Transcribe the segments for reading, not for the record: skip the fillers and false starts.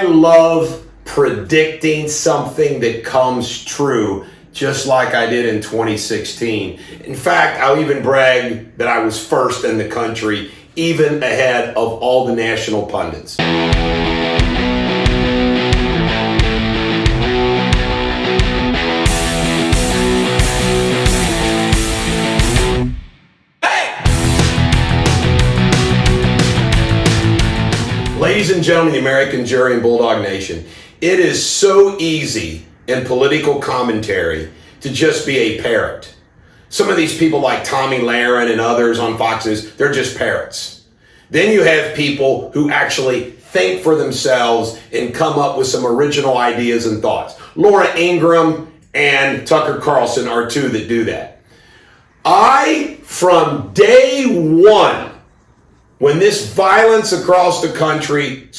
I love predicting something that comes true, just like I did in 2016. In fact, I'll even brag that I was first in the country, even ahead of all the national pundits. Ladies and gentlemen, the American jury and Bulldog Nation, it is so easy in political commentary to just be a parrot. Some of these people like Tommy Lahren and others on Foxes, they're just parrots. Then you have people who actually think for themselves and come up with some original ideas and thoughts. Laura Ingraham and Tucker Carlson are two that do that. From day one, when this violence across the country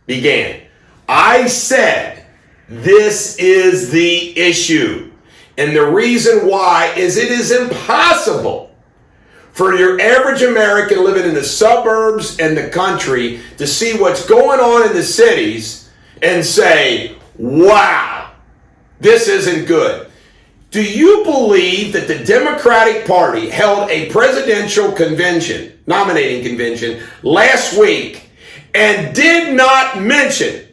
began, I said, this is the issue. And the reason why is it is impossible for your average American living in the suburbs and the country to see what's going on in the cities and say, wow, this isn't good. Do you believe that the Democratic Party held a presidential convention, nominating convention, last week and did not mention,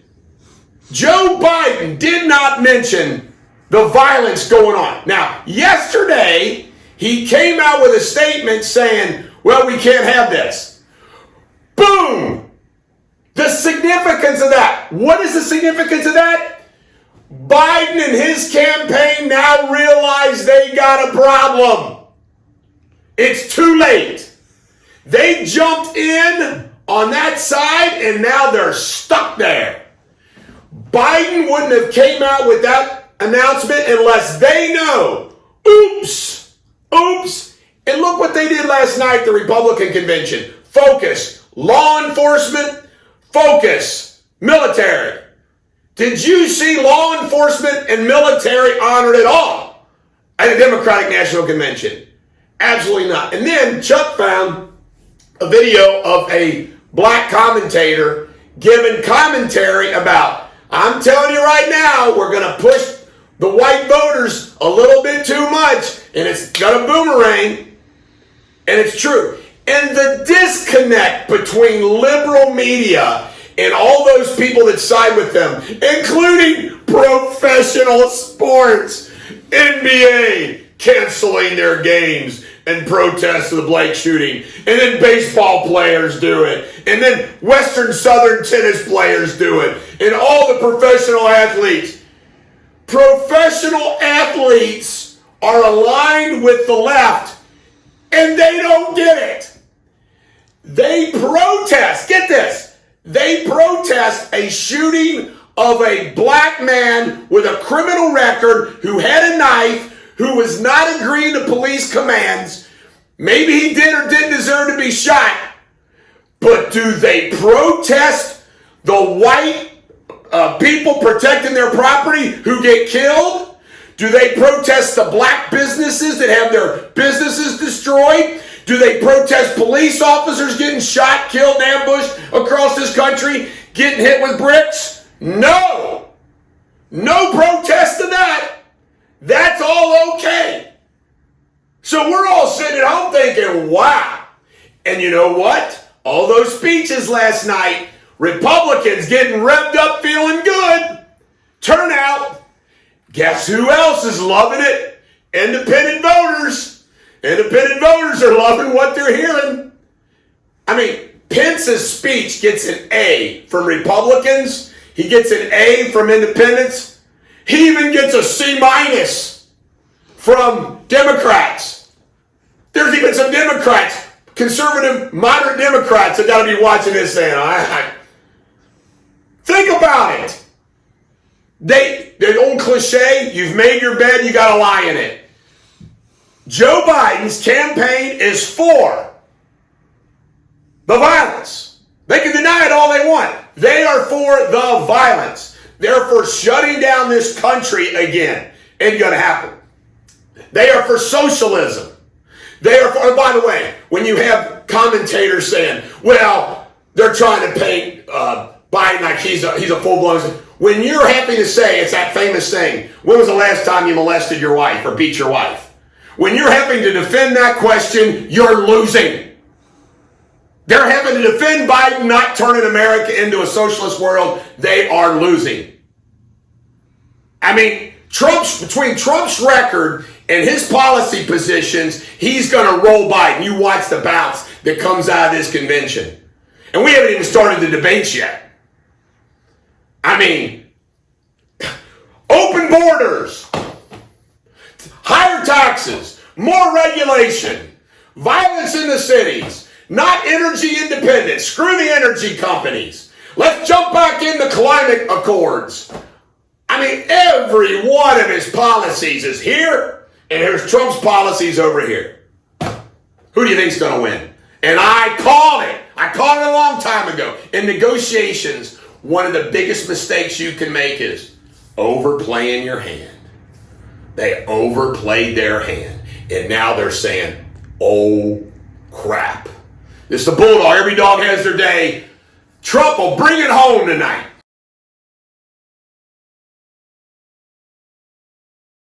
Joe Biden did not mention the violence going on? Now, yesterday, he came out with a statement saying, well, we can't have this. Boom! The significance of that. What is the significance of that? Biden and his campaign now realize they got a problem. It's too late. They jumped in on that side and now they're stuck there. Biden wouldn't have came out with that announcement unless they know. Oops. And look what they did last night, the Republican convention. Focus. Law enforcement. Focus. Military. Did you see law enforcement and military honored at all at the Democratic National Convention? Absolutely not. And then Chuck found a video of a black commentator giving commentary about, I'm telling you right now, we're going to push the white voters a little bit too much, and it's going to boomerang. And it's true. And the disconnect between liberal media and all those people that side with them, including professional sports, NBA canceling their games in protest of the Blake shooting, and then baseball players do it, and then Western Southern tennis players do it, and all the professional athletes. Professional athletes are aligned with the left, and they don't get it. They protest, get this, they protest a shooting of a black man with a criminal record who had a knife, who was not agreeing to police commands. Maybe he did or didn't deserve to be shot. But do they protest the white people protecting their property who get killed? Do they protest the black businesses that have their businesses destroyed? Do they protest police officers getting shot, killed, ambushed across this country, getting hit with bricks? No. No protest to that. That's all okay. So we're all sitting at home thinking, wow. And you know what? All those speeches last night, Republicans getting revved up, feeling good. Turnout. Guess who else is loving it? Independent voters. Independent voters are loving what they're hearing. I mean, Pence's speech gets an A from Republicans. He gets an A from independents. He even gets a C- from Democrats. There's even some Democrats, conservative, moderate Democrats that got to be watching this saying, think about it. The old cliche, you've made your bed, you got to lie in it. Joe Biden's campaign is for the violence. They can deny it all they want. They are for the violence. They're for shutting down this country again. Ain't gonna happen. They are for socialism. They are for, by the way, when you have commentators saying, well, they're trying to paint Biden like he's a full-blown. When you're happy to say, it's that famous saying, when was the last time you molested your wife or beat your wife? When you're having to defend that question, you're losing. They're having to defend Biden not turning America into a socialist world. They are losing. I mean, between Trump's record and his policy positions, he's going to roll Biden. You watch the bounce that comes out of this convention. And we haven't even started the debates yet. I mean, open borders, higher taxes, more regulation, violence in the cities, not energy independent. Screw the energy companies. Let's jump back into climate accords. I mean, every one of his policies is here, and here's Trump's policies over here. Who do you think's going to win? And I called it. I called it a long time ago. In negotiations, one of the biggest mistakes you can make is overplaying your hand. They overplayed their hand, and now they're saying, oh, crap. This is the Bulldog. Every dog has their day. Trump will bring it home tonight.